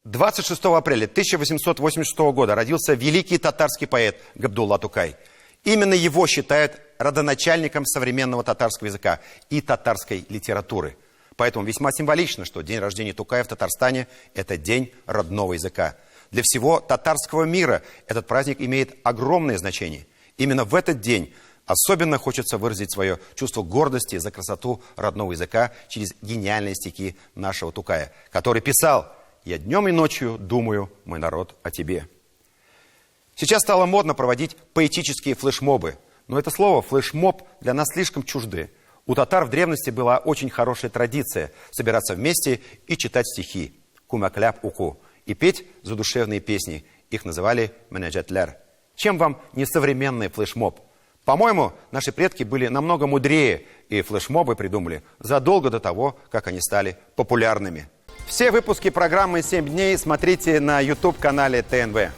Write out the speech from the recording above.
26 апреля 1886 года родился великий татарский поэт Габдулла Тукай. Именно его считают родоначальником современного татарского языка и татарской литературы. Поэтому весьма символично, что день рождения Тукая в Татарстане – это день родного языка. Для всего татарского мира этот праздник имеет огромное значение. Именно в этот день особенно хочется выразить свое чувство гордости за красоту родного языка через гениальные стихи нашего Тукая, который писал: «Я днем и ночью думаю, мой народ, о тебе». Сейчас стало модно проводить поэтические флешмобы. Но это слово «флешмоб» для нас слишком чужды. У татар в древности была очень хорошая традиция собираться вместе и читать стихи «Кумакляп уку» и петь задушевные песни. Их называли «менеджетляр». Чем вам не современный флешмоб? По-моему, наши предки были намного мудрее, и флешмобы придумали задолго до того, как они стали популярными. Все выпуски программы «7 дней» смотрите на YouTube-канале ТНВ.